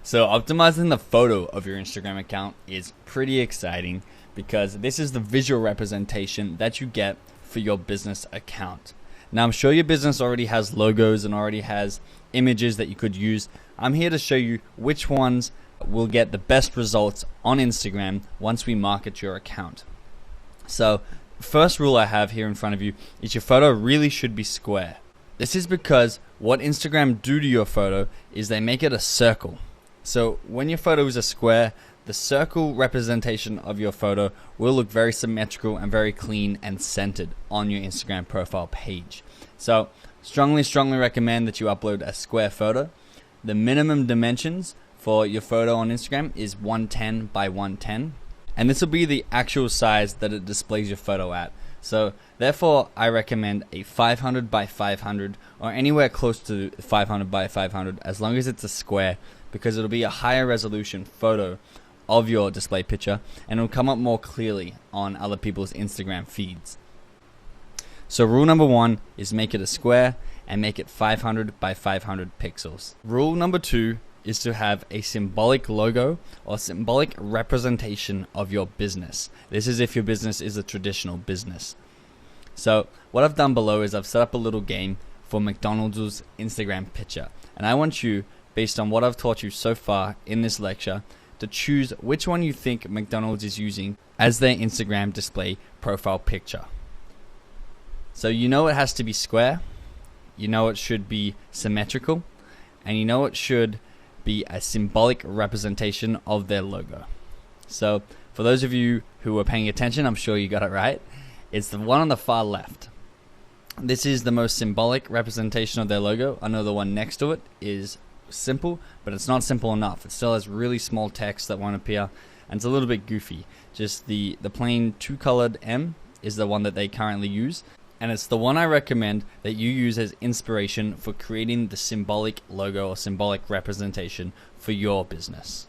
So optimizing the photo of your Instagram account is pretty exciting because this is the visual representation that you get for your business account. Now I'm sure your business already has logos and already has images that you could use. I'm here to show you which ones will get the best results on Instagram once we market your account. So first rule I have here in front of you is your photo really should be square. This is because what Instagram do to your photo is they make it a circle. So when your photo is a square, the circle representation of your photo will look very symmetrical and very clean and centered on your Instagram profile page. So strongly recommend that you upload a square photo. The minimum dimensions for your photo on Instagram is 110 by 110. And this will be the actual size that it displays your photo at. So therefore, I recommend a 500 by 500 or anywhere close to 500 by 500 as long as it's a square, because it'll be a higher resolution photo of your display picture and it'll come up more clearly on other people's Instagram feeds. So rule number 1 is make it a square and make it 500 by 500 pixels. Rule number 2 is to have a symbolic logo or symbolic representation of your business. This is if your business is a traditional business. So what I've done below is I've set up a little game for McDonald's Instagram picture. And I want you, based on what I've taught you so far in this lecture, to choose which one you think McDonald's is using as their Instagram display profile picture. So you know it has to be square, you know it should be symmetrical, and you know it should be a symbolic representation of their logo. So for those of you who are paying attention, I'm sure you got it right. It's the one on the far left. This is the most symbolic representation of their logo. I know the one next to it is simple, but it's not simple enough. It still has really small text that won't appear, and it's a little bit goofy. Just the plain two-colored M is the one that they currently use, and it's the one I recommend that you use as inspiration for creating the symbolic logo or symbolic representation for your business.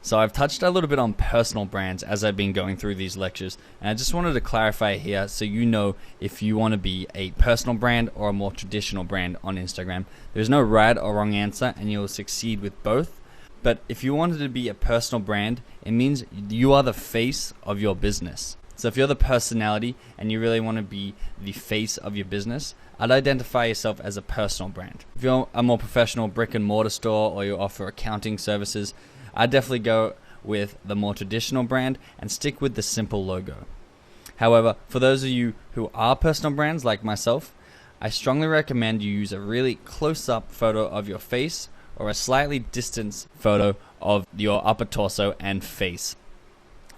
So I've touched a little bit on personal brands as I've been going through these lectures, and I just wanted to clarify here so you know if you want to be a personal brand or a more traditional brand on Instagram. There's no right or wrong answer and you'll succeed with both. But if you wanted to be a personal brand, it means you are the face of your business. So if you're the personality and you really want to be the face of your business, I'd identify yourself as a personal brand. If you're a more professional brick and mortar store or you offer accounting services, I'd definitely go with the more traditional brand and stick with the simple logo. However, for those of you who are personal brands like myself, I strongly recommend you use a really close-up photo of your face or a slightly distant photo of your upper torso and face.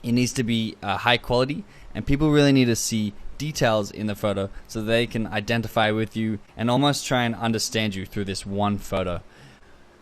It needs to be high quality, and people really need to see details in the photo so they can identify with you and almost try and understand you through this one photo.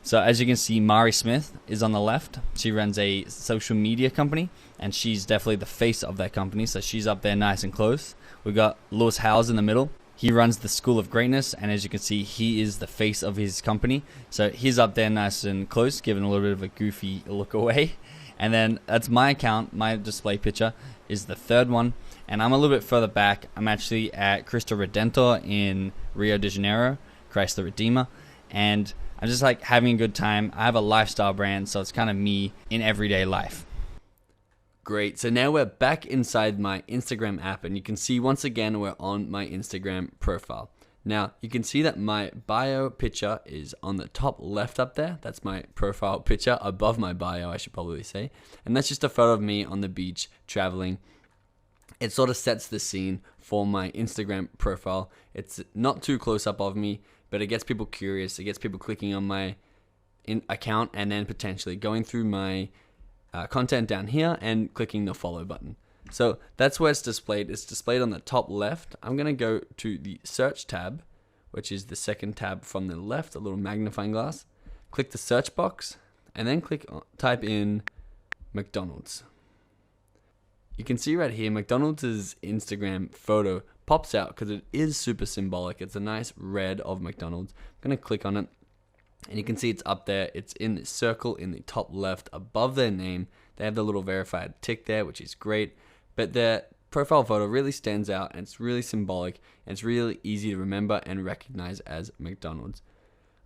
So as you can see, Mari Smith is on the left. She runs a social media company, and she's definitely the face of that company, so she's up there nice and close. We've got Lewis Howes in the middle. He runs the School of Greatness, and as you can see, he is the face of his company. So he's up there nice and close, giving a little bit of a goofy look away. And then that's my account. My display picture is the third one, and I'm a little bit further back. I'm actually at Cristo Redentor in Rio de Janeiro, Christ the Redeemer, and I'm just like having a good time. I have a lifestyle brand, so it's kind of me in everyday life. Great, so now we're back inside my Instagram app, and you can see once again we're on my Instagram profile. Now, you can see that my bio picture is on the top left up there. That's my profile picture above my bio, I should probably say. And that's just a photo of me on the beach traveling. It sort of sets the scene for my Instagram profile. It's not too close up of me, but it gets people curious. It gets people clicking on my account and then potentially going through my content down here and clicking the follow button. So that's where it's displayed. It's displayed on the top left. I'm going to go to the search tab, which is the second tab from the left, a little magnifying glass. Click the search box and then type in McDonald's. You can see right here, McDonald's Instagram photo pops out because it is super symbolic. It's a nice red of McDonald's. I'm going to click on it and you can see it's up there. It's in the circle in the top left above their name. They have the little verified tick there, which is great. But their profile photo really stands out and it's really symbolic and it's really easy to remember and recognize as McDonald's.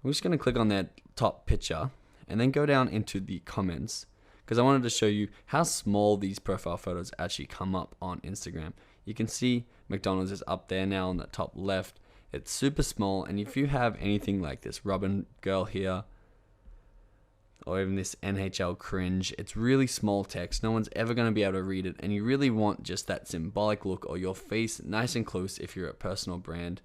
I'm just going to click on that top picture and then go down into the comments, because I wanted to show you how small these profile photos actually come up on Instagram. You can see McDonald's is up there now on the top left. It's super small, and if you have anything like this Robin girl here, or even this NHL cringe, it's really small text. No one's ever going to be able to read it, and you really want just that symbolic look or your face nice and close if you're a personal brand,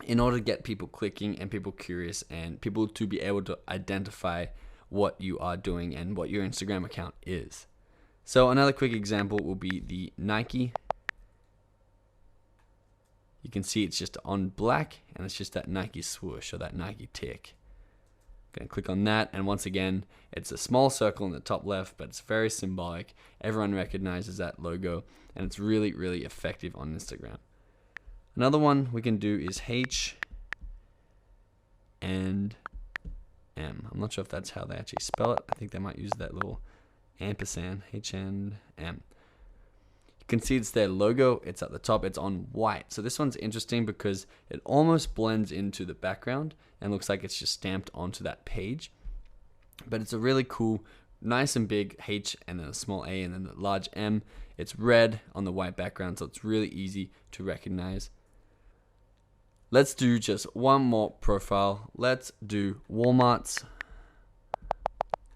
in order to get people clicking and people curious and people to be able to identify what you are doing and what your Instagram account is. So another quick example will be the Nike. You can see it's just on black, and it's just that Nike swoosh or that Nike tick. Gonna click on that, and once again, it's a small circle in the top left, but it's very symbolic. Everyone recognizes that logo, and it's really, really effective on Instagram. Another one we can do is H and M. I'm not sure if that's how they actually spell it. I think they might use that little ampersand, H and M. You can see it's their logo. It's at the top. It's on white. So this one's interesting because it almost blends into the background and looks like it's just stamped onto that page. But it's a really cool, nice and big H and then a small A and then a large M. It's red on the white background, so it's really easy to recognize. Let's do just one more profile. Let's do Walmart's.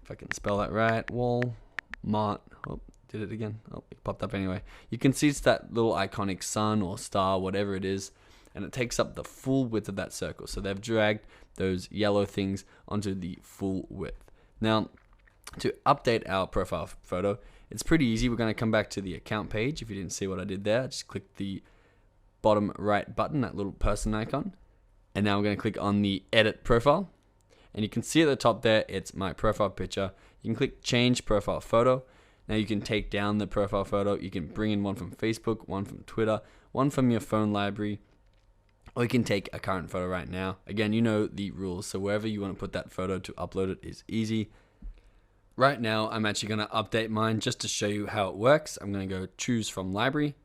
If I can spell that right. Walmart. Oh, did it again. Oh, it popped up anyway. You can see it's that little iconic sun or star, whatever it is, and it takes up the full width of that circle. So they've dragged those yellow things onto the full width. Now, to update our profile photo, it's pretty easy. We're going to come back to the account page. If you didn't see what I did there, just click the bottom right button, that little person icon. And now we're going to click on the edit profile. And you can see at the top there, it's my profile picture. You can click change profile photo. Now you can take down the profile photo. You can bring in one from Facebook, one from Twitter, one from your phone library, or you can take a current photo right now. Again, you know the rules. So wherever you want to put that photo to upload it is easy. Right now, I'm actually going to update mine just to show you how it works. I'm going to go choose from library.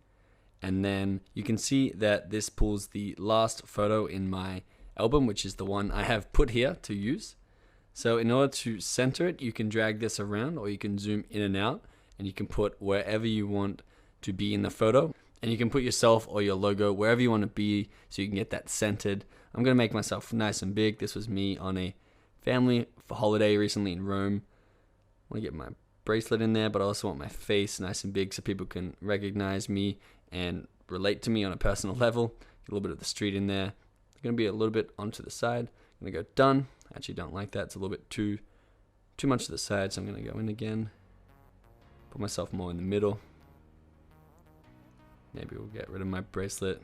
And then you can see that this pulls the last photo in my album, which is the one I have put here to use. So in order to center it, you can drag this around, or you can zoom in and out, and you can put wherever you want to be in the photo. And you can put yourself or your logo wherever you want to be so you can get that centered. I'm going to make myself nice and big. This was me on a family holiday recently in Rome. I want to get my bracelet in there, but I also want my face nice and big so people can recognize me and relate to me on a personal level. Get a little bit of the street in there. It's going to be a little bit onto the side. I'm going to go done. I actually don't like that. It's a little bit too much to the side, so I'm going to go in again. Put myself more in the middle. Maybe we'll get rid of my bracelet.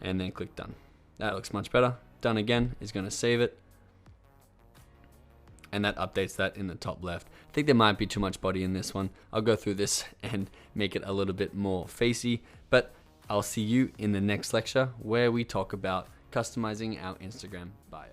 And then click done. That looks much better. Done again is going to save it. And that updates that in the top left. I think there might be too much body in this one. I'll go through this and make it a little bit more facey, but I'll see you in the next lecture where we talk about customizing our Instagram bio.